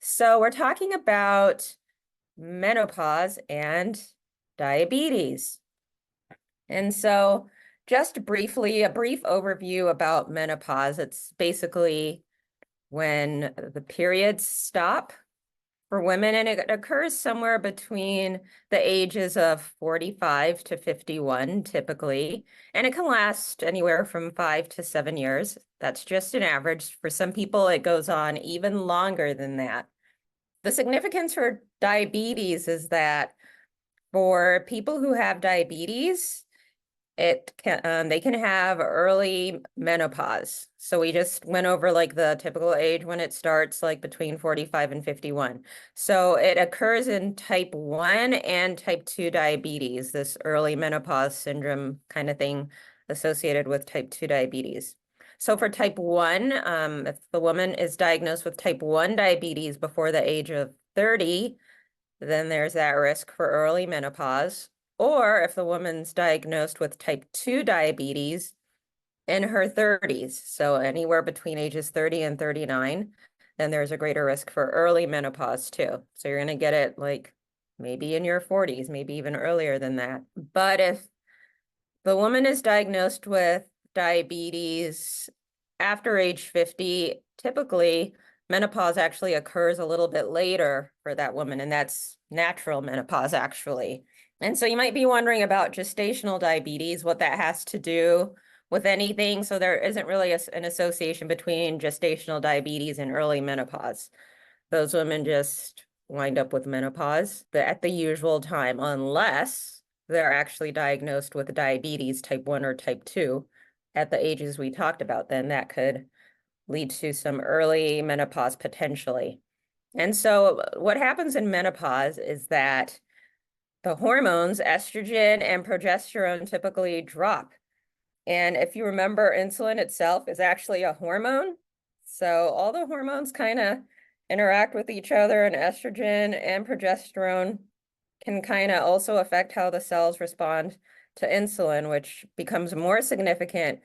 So we're talking about menopause and diabetes. And so just briefly, a brief overview about menopause. It's basically when the periods stop for women, and it occurs somewhere between the ages of 45 to 51, typically, and it can last anywhere from 5 to 7 years. That's just an average. For some people, it goes on even longer than that. The significance for diabetes is that for people who have diabetes, they can have early menopause. So we just went over like the typical age when it starts, like between 45 and 51. So it occurs in type 1 and type 2 diabetes, this early menopause syndrome kind of thing associated with type 2 diabetes. So for type 1, if the woman is diagnosed with type 1 diabetes before the age of 30, then there's that risk for early menopause. Or if the woman's diagnosed with type 2 diabetes in her 30s, so anywhere between ages 30 and 39, then there's a greater risk for early menopause too. So you're going to get it like maybe in your 40s, maybe even earlier than that. But if the woman is diagnosed with diabetes after age 50, typically menopause actually occurs a little bit later for that woman, and that's natural menopause actually. And so you might be wondering about gestational diabetes, what that has to do with anything. So there isn't really an association between gestational diabetes and early menopause. Those women just wind up with menopause at the usual time, unless they're actually diagnosed with diabetes type 1 or type 2 at the ages we talked about. Then that could lead to some early menopause potentially. And so what happens in menopause is that the hormones, estrogen and progesterone, typically drop. And if you remember, insulin itself is actually a hormone. So all the hormones kind of interact with each other, and estrogen and progesterone can kind of also affect how the cells respond to insulin, which becomes more significant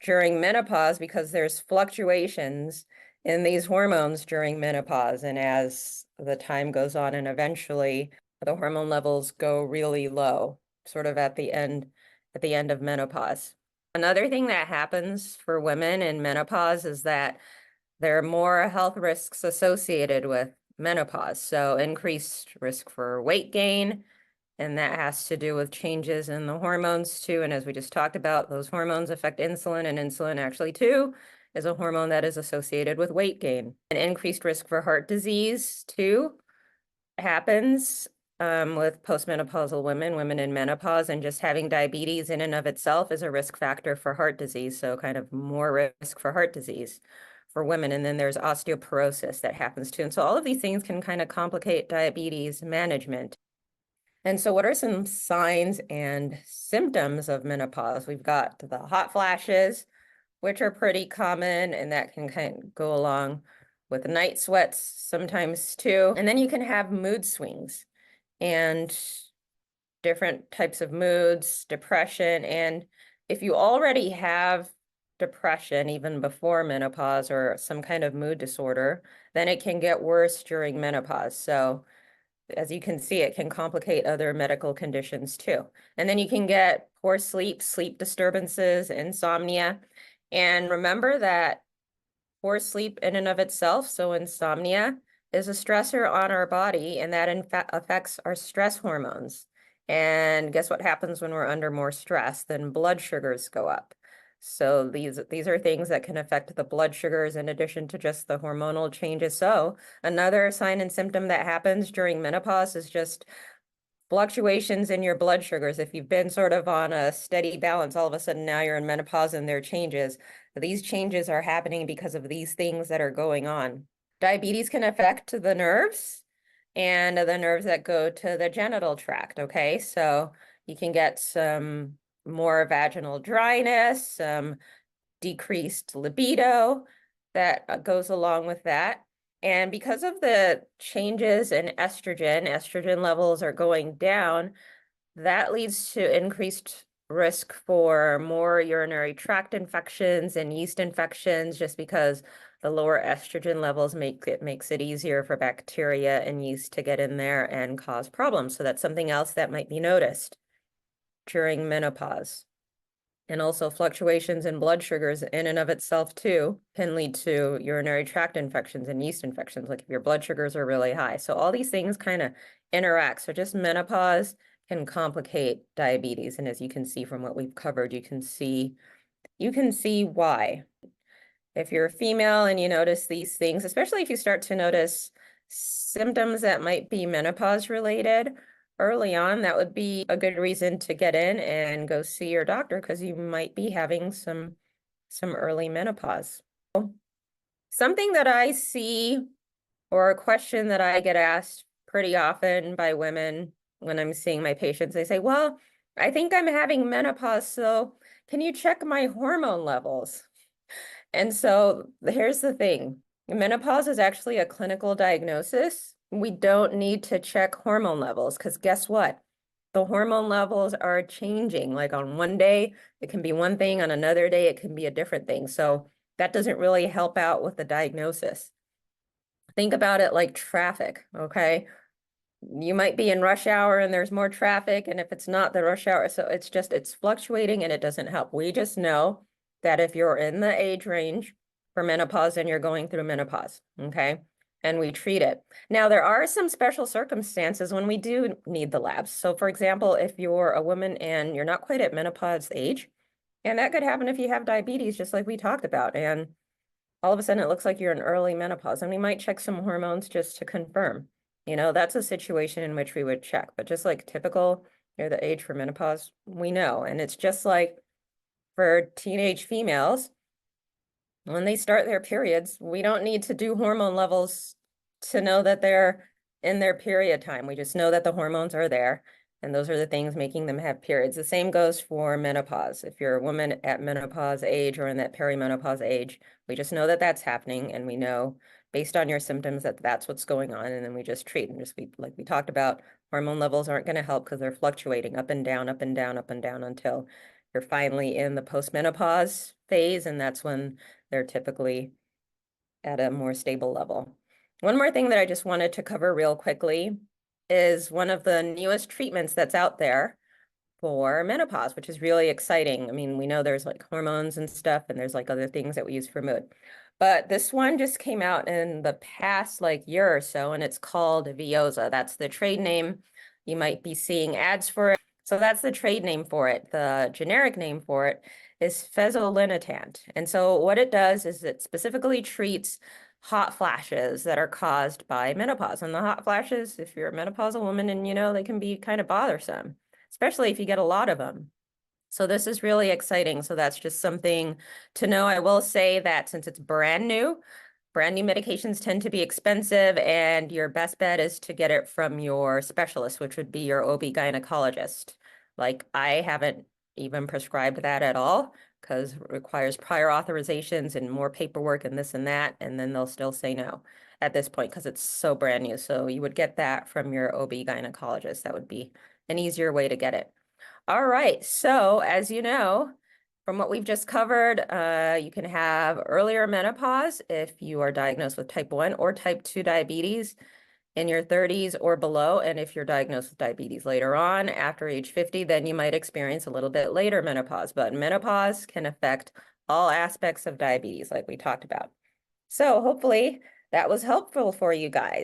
during menopause because there's fluctuations in these hormones during menopause. And as the time goes on, and eventually the hormone levels go really low, sort of at the end of menopause. Another thing that happens for women in menopause is that there are more health risks associated with menopause. So increased risk for weight gain, and that has to do with changes in the hormones too. And as we just talked about, those hormones affect insulin, and insulin actually too is a hormone that is associated with weight gain. An increased risk for heart disease too happens with postmenopausal women in menopause, and just having diabetes in and of itself is a risk factor for heart disease. So kind of more risk for heart disease for women. And then there's osteoporosis that happens too. And so all of these things can kind of complicate diabetes management. And so what are some signs and symptoms of menopause? We've got the hot flashes, which are pretty common, and that can kind of go along with night sweats sometimes too. And then you can have mood swings and different types of moods, depression. And if you already have depression even before menopause or some kind of mood disorder, then it can get worse during menopause. So as you can see, it can complicate other medical conditions too. And then you can get poor sleep, sleep disturbances, insomnia. And remember that poor sleep in and of itself, so insomnia, is a stressor on our body, and that in fact affects our stress hormones. And guess what happens when we're under more stress? Then blood sugars go up. So these are things that can affect the blood sugars in addition to just the hormonal changes. So another sign and symptom that happens during menopause is just fluctuations in your blood sugars. If you've been sort of on a steady balance, all of a sudden now you're in menopause and there are changes. These changes are happening because of these things that are going on. Diabetes can affect the nerves and the nerves that go to the genital tract, okay? So you can get some more vaginal dryness, some decreased libido that goes along with that. And because of the changes in estrogen levels are going down, that leads to increased risk for more urinary tract infections and yeast infections, just because The lower estrogen levels makes it easier for bacteria and yeast to get in there and cause problems. So that's something else that might be noticed during menopause. And also fluctuations in blood sugars in and of itself too can lead to urinary tract infections and yeast infections, like if your blood sugars are really high. So all these things kind of interact. So just menopause can complicate diabetes. And as you can see from what we've covered, you can see why. If you're a female and you notice these things, especially if you start to notice symptoms that might be menopause related early on, that would be a good reason to get in and go see your doctor because you might be having some early menopause. Something that I see, or a question that I get asked pretty often by women when I'm seeing my patients, they say, well, I think I'm having menopause, so can you check my hormone levels? And so here's the thing. Menopause is actually a clinical diagnosis. We don't need to check hormone levels because guess what? The hormone levels are changing. Like on one day, it can be one thing, on another day, it can be a different thing. So that doesn't really help out with the diagnosis. Think about it like traffic, okay? You might be in rush hour and there's more traffic, and if it's not the rush hour, so it's fluctuating and it doesn't help. We just know that if you're in the age range for menopause and you're going through menopause, okay? And we treat it. Now, there are some special circumstances when we do need the labs. So for example, if you're a woman and you're not quite at menopause age, and that could happen if you have diabetes, just like we talked about, and all of a sudden it looks like you're in early menopause, and we might check some hormones just to confirm. You know, that's a situation in which we would check, but just like typical, near the age for menopause, we know. And it's just like for teenage females, when they start their periods, we don't need to do hormone levels to know that they're in their period time. We just know that the hormones are there, and those are the things making them have periods. The same goes for menopause. If you're a woman at menopause age or in that perimenopause age, we just know that that's happening, and we know based on your symptoms that that's what's going on, and then we just treat. And just like we talked about, hormone levels aren't going to help because they're fluctuating up and down, up and down, up and down until you're finally in the postmenopause phase, and that's when they're typically at a more stable level. One more thing that I just wanted to cover real quickly is one of the newest treatments that's out there for menopause, which is really exciting. I mean, we know there's like hormones and stuff, and there's like other things that we use for mood. But this one just came out in the past like year or so, and it's called Veoza. That's the trade name. You might be seeing ads for it. So that's the trade name for it. The generic name for it is fezolinetant. And so what it does is it specifically treats hot flashes that are caused by menopause. And the hot flashes, if you're a menopausal woman, and you know, they can be kind of bothersome, especially if you get a lot of them. So this is really exciting. So that's just something to know. I will say that since it's brand new medications tend to be expensive, and your best bet is to get it from your specialist, which would be your OB-gynecologist. Like I haven't even prescribed that at all because it requires prior authorizations and more paperwork and this and that, and then they'll still say no at this point because it's so brand new. So you would get that from your OB-gynecologist. That would be an easier way to get it. All right, so as you know, from what we've just covered, you can have earlier menopause if you are diagnosed with type 1 or type 2 diabetes in your 30s or below. And if you're diagnosed with diabetes later on, after age 50, then you might experience a little bit later menopause. But menopause can affect all aspects of diabetes, like we talked about. So hopefully that was helpful for you guys.